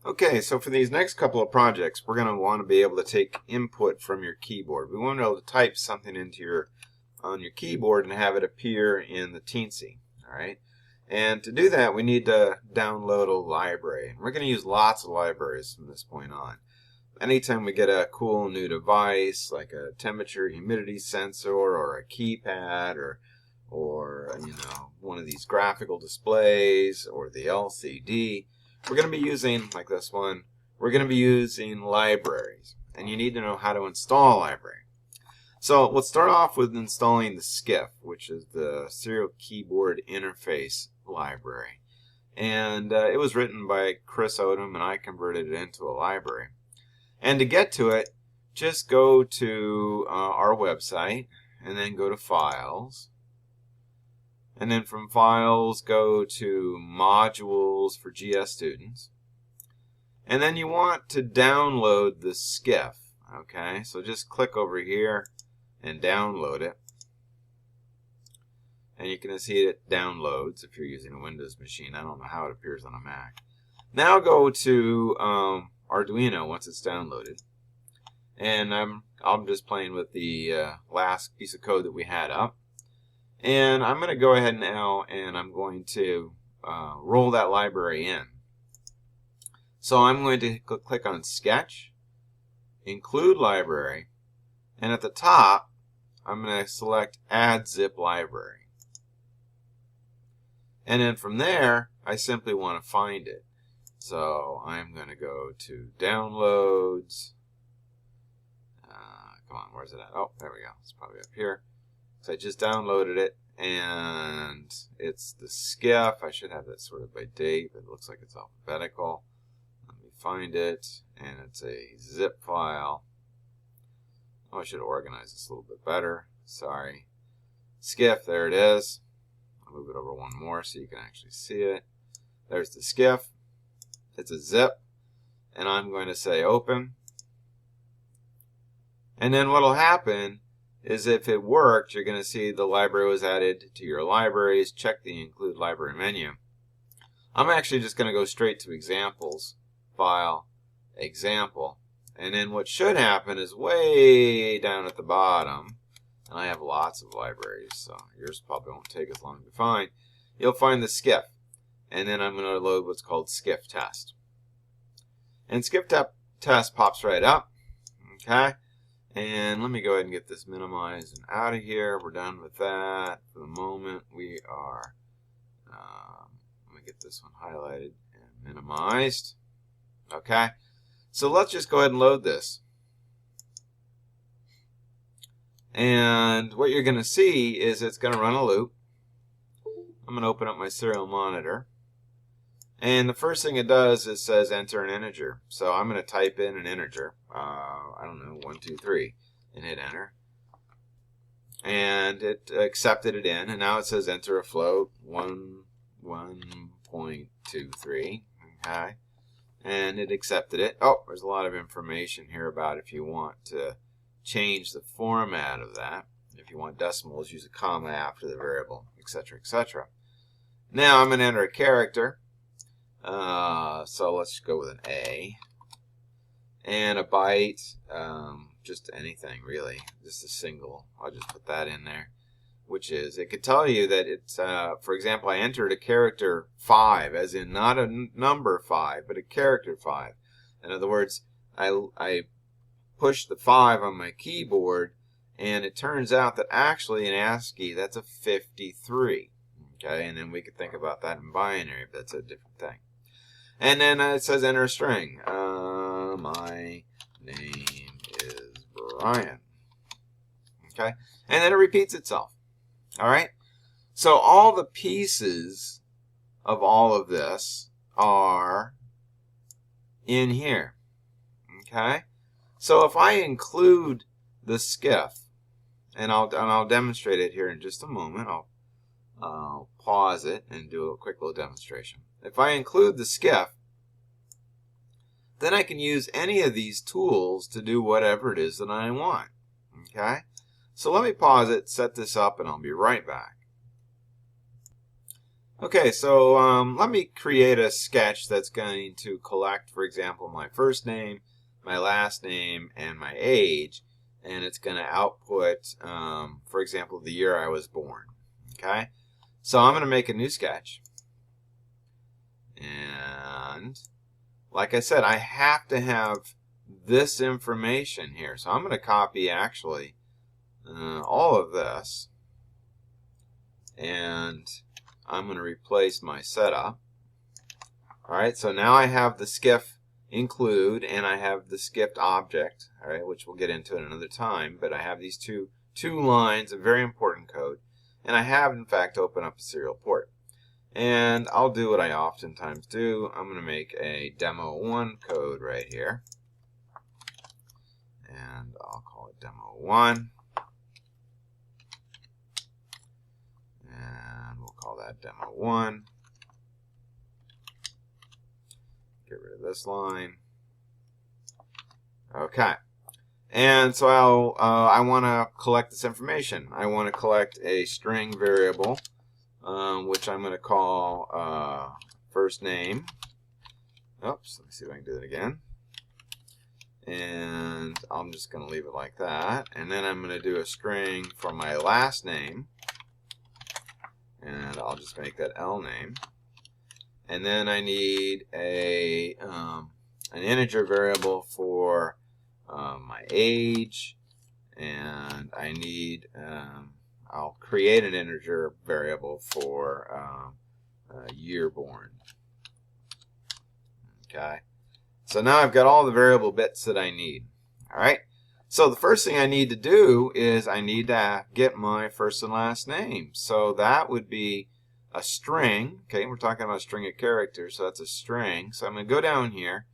Okay, so for these next couple of projects, we're going to want to be able to take input from your keyboard. We want to be able to type something into on your keyboard and have it appear in the Teensy. All right, and to do that, we need to download a library. We're going to use lots of libraries from this point on. Anytime we get a cool new device like a temperature humidity sensor or a keypad or one of these graphical displays or the LCD, we're going to be using, like this one, we're going to be using libraries. And you need to know how to install a library. So let's start off with installing the Skif, which is the Serial Keyboard Interface library. And it was written by Chris Odom, and I converted it into a library. And to get to it, just go to our website, and then go to Files. And then from Files, go to Modules for GS Students. And then you want to download the Skif. Okay, so just click over here and download it. And you can see it downloads if you're using a Windows machine. I don't know how it appears on a Mac. Now go to Arduino once it's downloaded. And I'm just playing with the last piece of code that we had up. And I'm going to go ahead now and I'm going to roll that library in. So I'm going to click on Sketch, Include Library, and at the top I'm going to select Add Zip Library. And then from there I simply want to find it. So I'm going to go to Downloads. Come on, where's it at? Oh, there we go. It's probably up here. So I just downloaded it, and it's the Skif. I should have that sorted by date, but it looks like it's alphabetical. Let me find it, and it's a zip file. Oh, I should organize this a little bit better. Sorry. Skif, there it is. I'll move it over one more so you can actually see it. There's the Skif. It's a zip, and I'm going to say Open. And then what will happen is if it worked, you're going to see the library was added to your libraries. Check the Include Library menu. I'm actually just going to go straight to Examples, File, Example. And then what should happen is way down at the bottom, and I have lots of libraries, so yours probably won't take as long to find, you'll find the Skif. And then I'm going to load what's called Skif Test. And Skif Test pops right up. Okay. And let me go ahead and get this minimized and out of here. We're done with that. For the moment, we are, let me get this one highlighted and minimized. Okay. So let's just go ahead and load this. And what you're going to see is it's going to run a loop. I'm going to open up my serial monitor. And the first thing it does is says enter an integer. So I'm going to type in an integer. I don't know, 1, 2, 3, and hit enter. And it accepted it in, and now it says enter a float 1.23. Okay, and it accepted it. Oh, there's a lot of information here about if you want to change the format of that. If you want decimals, use a comma after the variable, etc., etc. Now I'm going to enter a character. So let's go with an A. And a byte, just anything really, just a single. I'll just put that in there, which is, it could tell you that it's, for example, I entered a character 5, as in not a number 5, but a character 5. In other words, I pushed the 5 on my keyboard, and it turns out that actually in ASCII, that's a 53. Okay, and then we could think about that in binary, but that's a different thing. And then it says enter a string. My name is Brian. Okay, and then it repeats itself. All right, so all the pieces of all of this are in here. Okay, so if I include the Skif, and I'll demonstrate it here in just a moment. I'll pause it and do a quick little demonstration. If I include the Skif, then I can use any of these tools to do whatever it is that I want. Okay? So let me pause it, set this up, and I'll be right back. Okay, so let me create a sketch that's going to collect, for example, my first name, my last name, and my age, and it's going to output, for example, the year I was born. Okay, so I'm going to make a new sketch, and like I said, I have to have this information here, so I'm going to copy actually all of this, and I'm going to replace my setup. Alright, so now I have the Skif include and I have the Skif object, alright, which we'll get into at another time, but I have these two lines of very important code, and I have in fact opened up a serial port. And I'll do what I oftentimes do. I'm going to make a demo 1 code right here, and I'll call it demo 1. Call that demo 1. Get rid of this line. Okay. And so I want to collect this information. I want to collect a string variable, which I'm going to call first name. Oops, let me see if I can do that again. And I'm just going to leave it like that. And then I'm going to do a string for my last name. And I'll just make that L name. And then I need an integer variable for my age, and I need I'll create an integer variable for year born. Okay, so now I've got all the variable bits that I need. All right. So the first thing I need to do is I need to get my first and last name. So that would be a string. Okay, we're talking about a string of characters, so that's a string. So I'm going to go down here,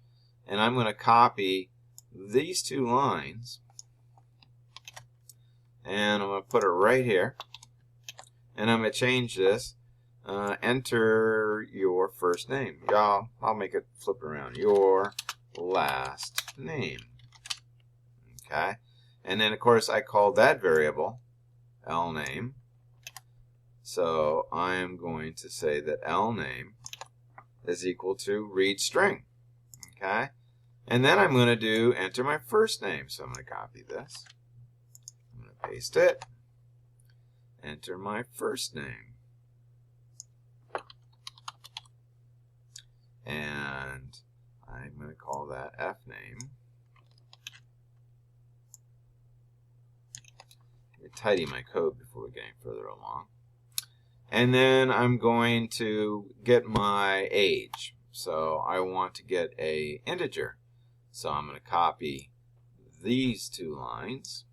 and I'm going to copy these 2 lines, and I'm going to put it right here, and I'm going to change this. Enter your first name. Y'all, I'll make it flip around. Your last name. Okay, and then of course I called that variable L name, so I am going to say that L name is equal to read string. Okay, and then I'm going to do enter my first name, so I'm going to copy this, I'm going to paste it, enter my first name, and I'm going to call that F name. Tidy my code before we get any further along. And then I'm going to get my age. So I want to get a integer. So I'm going to copy these 2 lines,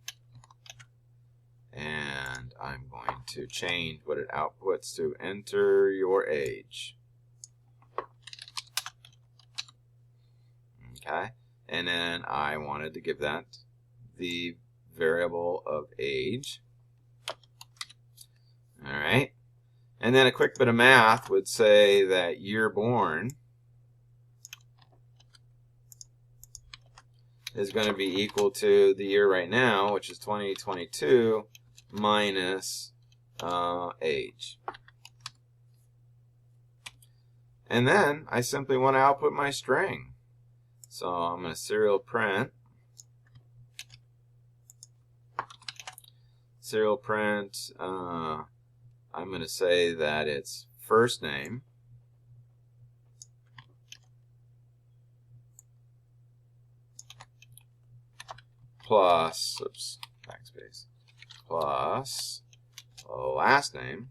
and I'm going to change what it outputs to enter your age. Okay, and then I wanted to give that the variable of age. Alright, and then a quick bit of math would say that year born is going to be equal to the year right now, which is 2022, minus age. And then I simply want to output my string. So I'm going to serial print. Serial print, I'm going to say that it's first name plus, oops, backspace, plus last name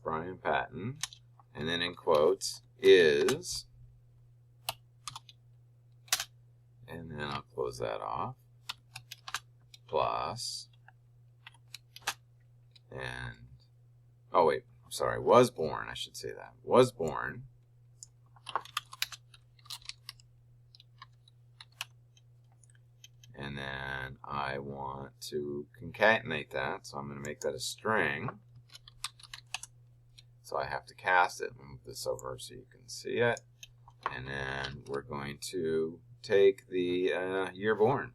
Brian Patton, and then in quotes is, and then I'll close that off, plus, and, oh wait, I'm sorry, was born, I should say that, was born, and then I want to concatenate that, so I'm going to make that a string. So I have to cast it. Move this over so you can see it. And then we're going to take the year born.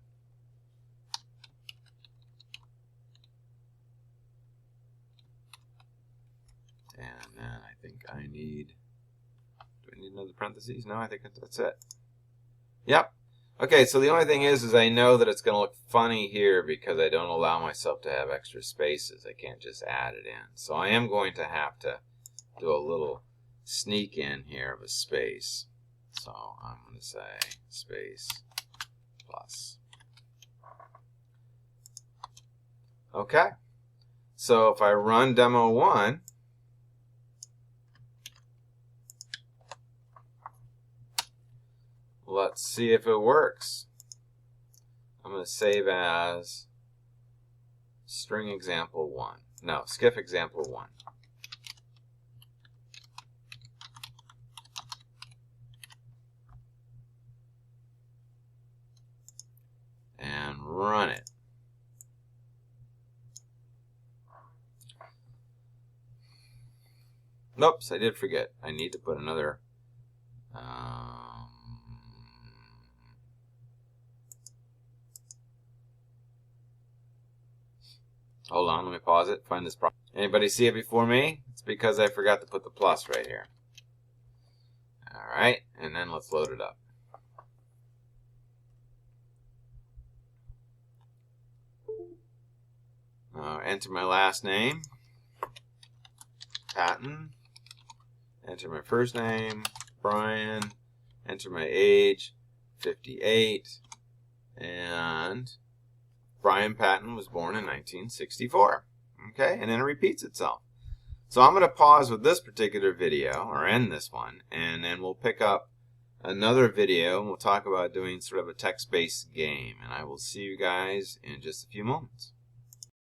And then I think I need, do I need another parentheses? No, I think that's it. Yep. Okay, so the only thing is I know that it's going to look funny here because I don't allow myself to have extra spaces. I can't just add it in. So I am going to have to do a little sneak in here of a space. So I'm going to say space plus. Okay. So if I run demo 1, let's see if it works. I'm going to save as string example 1. No, Skif example 1. And run it. Oops, I did forget. I need to put another hold on, let me pause it, find this problem. Anybody see it before me? It's because I forgot to put the plus right here. Alright, and then let's load it up. Enter my last name, Patton. Enter my first name, Brian. Enter my age, 58. And Brian Patton was born in 1964. Okay, and then it repeats itself. So I'm going to pause with this particular video, or end this one, and then we'll pick up another video, and we'll talk about doing sort of a text-based game. And I will see you guys in just a few moments.